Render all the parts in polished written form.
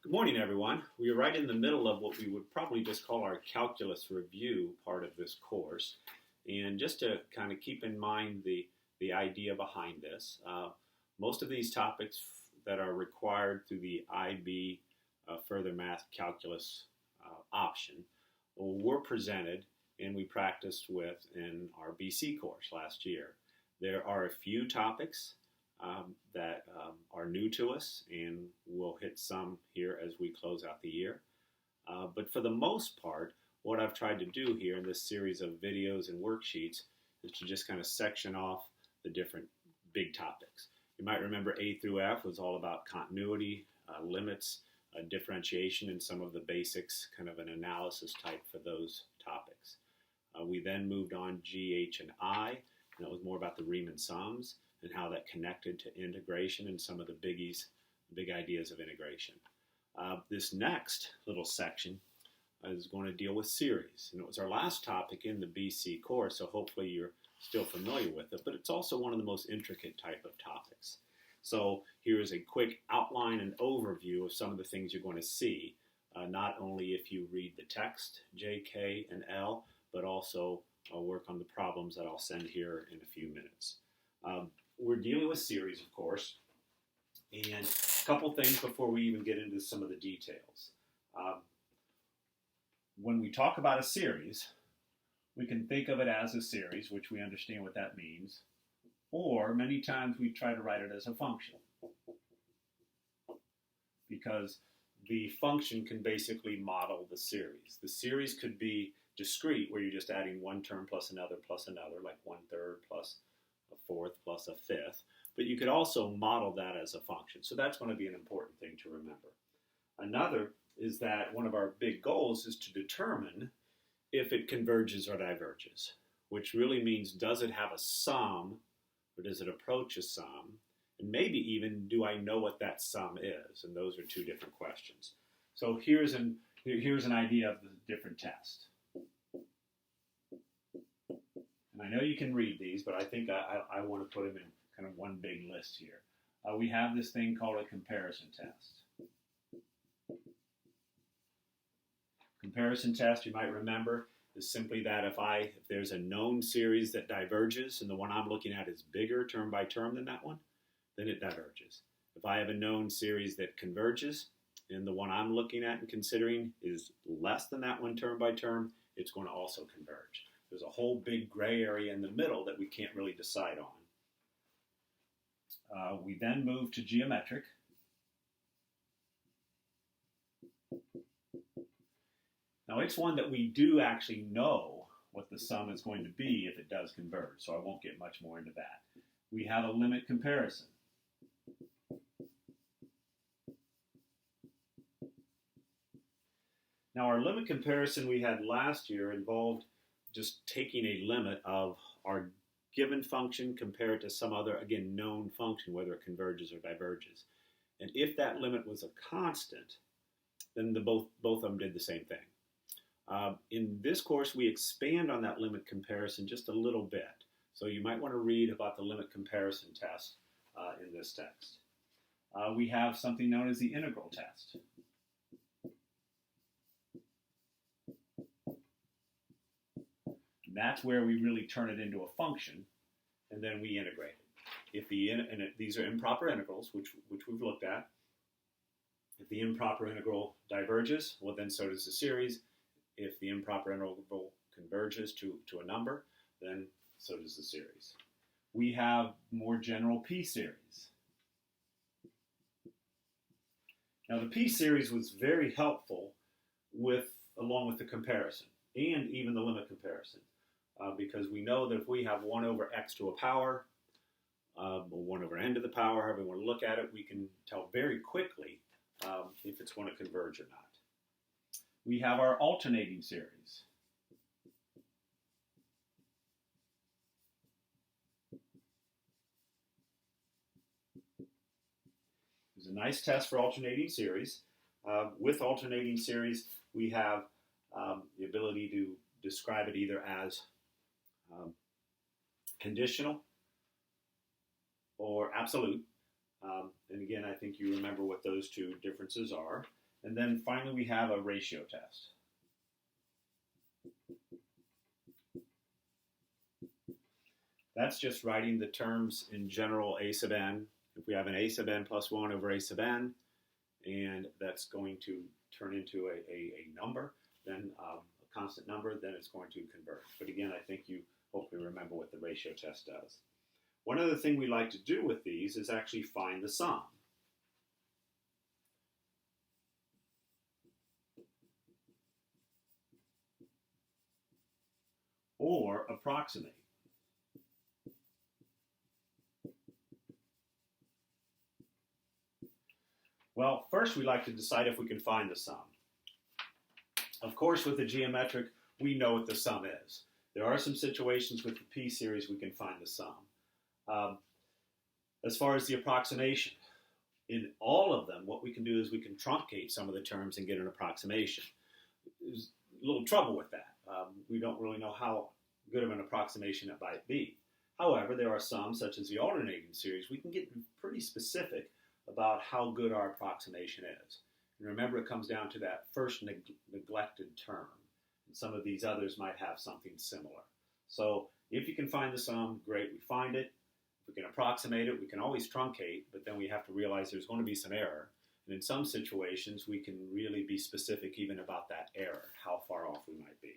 Good morning, everyone. We are right in the middle of what we would probably just call our calculus review part of this course. And just to kind of keep in mind the idea behind this, most of these topics that are required through the IB Further Math Calculus option were presented and we practiced with in our BC course last year. There are a few topics that are new to us, and we'll hit some here as we close out the year. But for the most part, what I've tried to do here in this series of videos and worksheets is to just kind of section off the different big topics. You might remember A through F was all about continuity, limits, differentiation, and some of the basics, kind of an analysis type for those topics. We then moved on G, H, and I, and that was more about the Riemann sums and how that connected to integration and some of the big ideas of integration. This next little section is going to deal with series. And it was our last topic in the BC course, so hopefully you're still familiar with it, but it's also one of the most intricate type of topics. So here is a quick outline and overview of some of the things you're going to see, not only if you read the text, J, K, and L, but also work on the problems that I'll send here in a few minutes. We're dealing with series, of course, and a couple things before we even get into some of the details. When we talk about a series, we can think of it as a series, which we understand what that means, or many times we try to write it as a function, because the function can basically model the series. The series could be discrete, where you're just adding one term plus another, like 1/3 plus a fourth plus a fifth, but you could also model that as a function. So that's going to be an important thing to remember. Another is that one of our big goals is to determine if it converges or diverges, which really means, does it have a sum or does it approach a sum? And maybe even, do I know what that sum is? And those are two different questions. So here's an idea of the different tests. And I know you can read these, but I think I want to put them in kind of one big list here. We have this thing called a comparison test. Comparison test, you might remember, is simply that if there's a known series that diverges and the one I'm looking at is bigger term by term than that one, then it diverges. If I have a known series that converges and the one I'm looking at and considering is less than that one term by term, it's going to also converge. There's a whole big gray area in the middle that we can't really decide on. We then move to geometric. Now it's one that we do actually know what the sum is going to be if it does converge, so I won't get much more into that. We have a limit comparison. Now our limit comparison we had last year involved just taking a limit of our given function compared to some other, again, known function, whether it converges or diverges. And if that limit was a constant, then both of them did the same thing. In this course, we expand on that limit comparison just a little bit. So you might want to read about the limit comparison test in this text. We have something known as the integral test. That's where we really turn it into a function, and then we integrate it. These are improper integrals, which we've looked at. If the improper integral diverges, well, then so does the series. If the improper integral converges to a number, then so does the series. We have more general p-series. Now, the p-series was very helpful along with the comparison and even the limit comparison. Because we know that if we have 1 over x to a power, or 1 over n to the power, however we want to look at it, we can tell very quickly if it's going to converge or not. We have our alternating series. There's a nice test for alternating series. With alternating series, we have the ability to describe it either as conditional or absolute. And again, I think you remember what those two differences are. And then finally we have a ratio test. That's just writing the terms in general a sub n. If we have an a sub n plus 1 over a sub n, and that's going to turn into a number, then a constant number, then it's going to converge. But again, I think you hopefully remember what the ratio test does. One other thing we like to do with these is actually find the sum. Or approximate. Well, first we like to decide if we can find the sum. Of course, with the geometric, we know what the sum is. There are some situations with the p-series we can find the sum. As far as the approximation, in all of them, what we can do is we can truncate some of the terms and get an approximation. There's a little trouble with that. We don't really know how good of an approximation it might be. However, there are some, such as the alternating series, we can get pretty specific about how good our approximation is. And remember, it comes down to that first neglected term. And some of these others might have something similar. So if you can find the sum, great, we find it. If we can approximate it, we can always truncate, but then we have to realize there's going to be some error. And in some situations, we can really be specific even about that error, how far off we might be.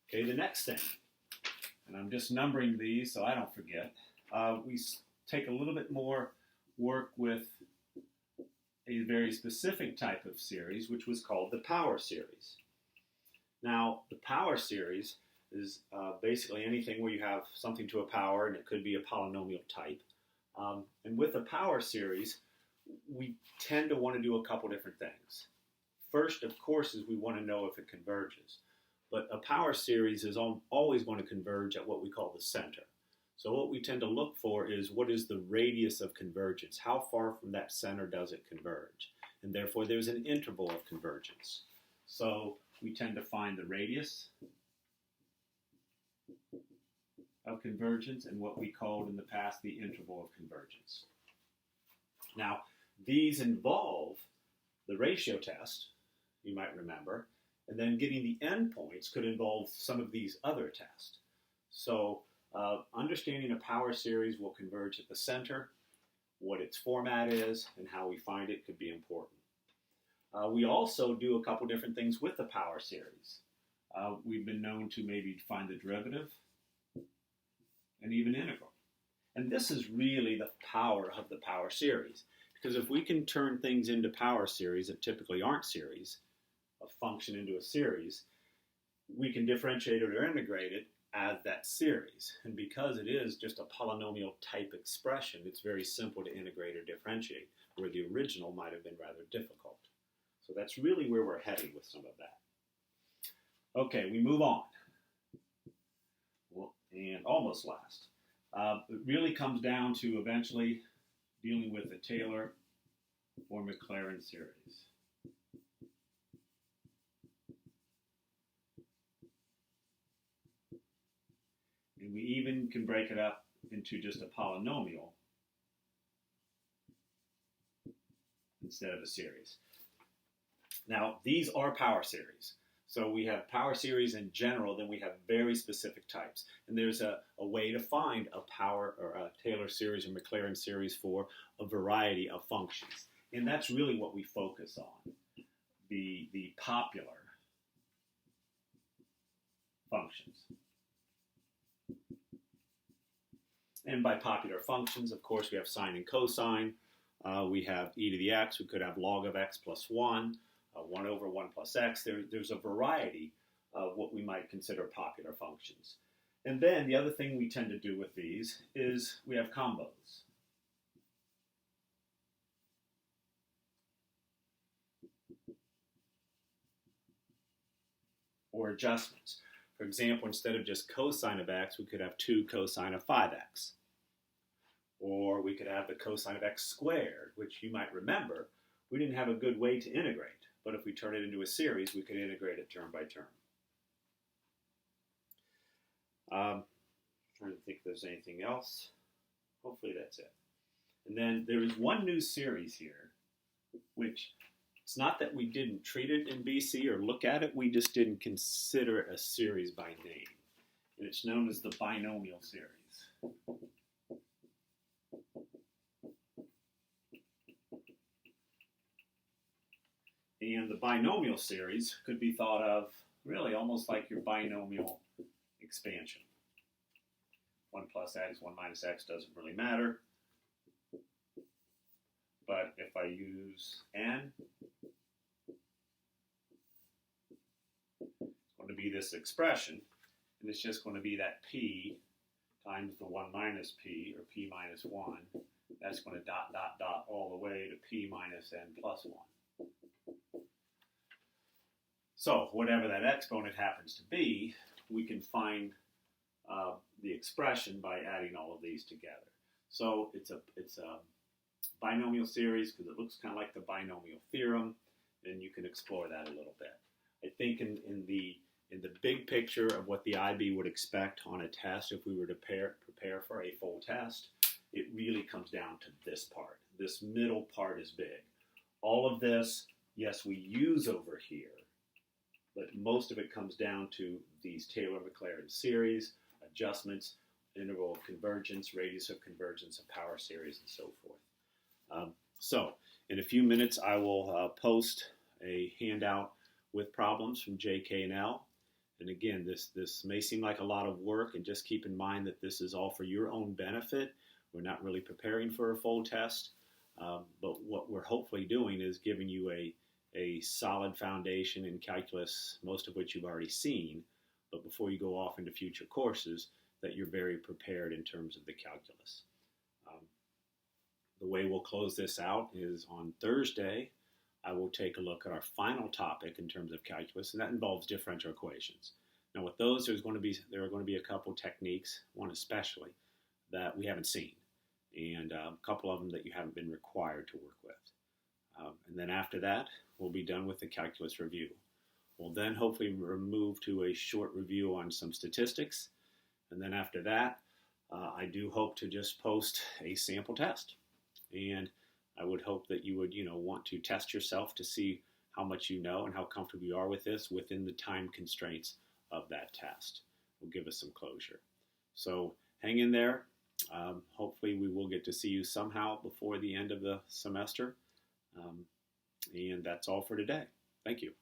Okay, the next thing, and I'm just numbering these so I don't forget, we take a little bit more work with a very specific type of series, which was called the power series. Now, the power series is basically anything where you have something to a power, and it could be a polynomial type. And with a power series, we tend to want to do a couple different things. First, of course, is we want to know if it converges. But a power series is always going to converge at what we call the center. So what we tend to look for is what is the radius of convergence? How far from that center does it converge? And therefore, there's an interval of convergence. So we tend to find the radius of convergence and what we called in the past the interval of convergence. Now, these involve the ratio test, you might remember, and then getting the endpoints could involve some of these other tests. So understanding a power series will converge at the center, what its format is, and how we find it could be important. We also do a couple different things with the power series. We've been known to maybe find the derivative and even integral. And this is really the power of the power series. Because if we can turn things into power series that typically aren't series, a function into a series, we can differentiate it or integrate it as that series. And because it is just a polynomial type expression, it's very simple to integrate or differentiate, where the original might have been rather difficult. So that's really where we're heading with some of that. Okay, we move on. Well, and almost last. It really comes down to eventually dealing with the Taylor or Maclaurin series. And we even can break it up into just a polynomial instead of a series. Now, these are power series. So we have power series in general, then we have very specific types. And there's a way to find a power or a Taylor series or Maclaurin series for a variety of functions. And that's really what we focus on, the popular functions. And by popular functions, of course, we have sine and cosine. We have e to the x. We could have log of x plus 1. 1 over 1 plus x. There's a variety of what we might consider popular functions. And then the other thing we tend to do with these is we have combos. Or adjustments. For example, instead of just cosine of x, we could have 2 cosine of 5x. Or we could have the cosine of x squared, which you might remember, we didn't have a good way to integrate. But if we turn it into a series, we could integrate it term by term. Trying to think if there's anything else. Hopefully that's it. And then there is one new series here, which It's not that we didn't treat it in BC or look at it, we just didn't consider it a series by name. And it's known as the binomial series. And the binomial series could be thought of really almost like your binomial expansion. 1 plus x, 1 minus x doesn't really matter. But if I use n, it's going to be this expression, and it's just going to be that p times the 1 minus p, or p minus 1. That's going to dot, dot, dot all the way to p minus n plus 1. So whatever that exponent happens to be, we can find the expression by adding all of these together. So it's a binomial series because it looks kind of like the binomial theorem, and you can explore that a little bit. I think in the big picture of what the IB would expect on a test, if we were to prepare for a full test, it really comes down to this part. This middle part is big. All of this, yes, we use over here, but most of it comes down to these Taylor-Maclaurin series, adjustments, integral of convergence, radius of convergence, of power series, and so forth. So in a few minutes, I will post a handout with problems from JK and L. And again, this may seem like a lot of work, and just keep in mind that this is all for your own benefit. We're not really preparing for a full test, but what we're hopefully doing is giving you a solid foundation in calculus, most of which you've already seen, but before you go off into future courses, that you're very prepared in terms of the calculus. The way we'll close this out is on Thursday, I will take a look at our final topic in terms of calculus, and that involves differential equations. Now with those, there are going to be a couple techniques, one especially, that we haven't seen, and a couple of them that you haven't been required to work with. And then after that, we'll be done with the calculus review. We'll then hopefully move to a short review on some statistics, and then after that, I do hope to just post a sample test. And I would hope that you would, want to test yourself to see how much you know and how comfortable you are with this within the time constraints of that test. Will give us some closure. So hang in there. Hopefully we will get to see you somehow before the end of the semester. And that's all for today. Thank you.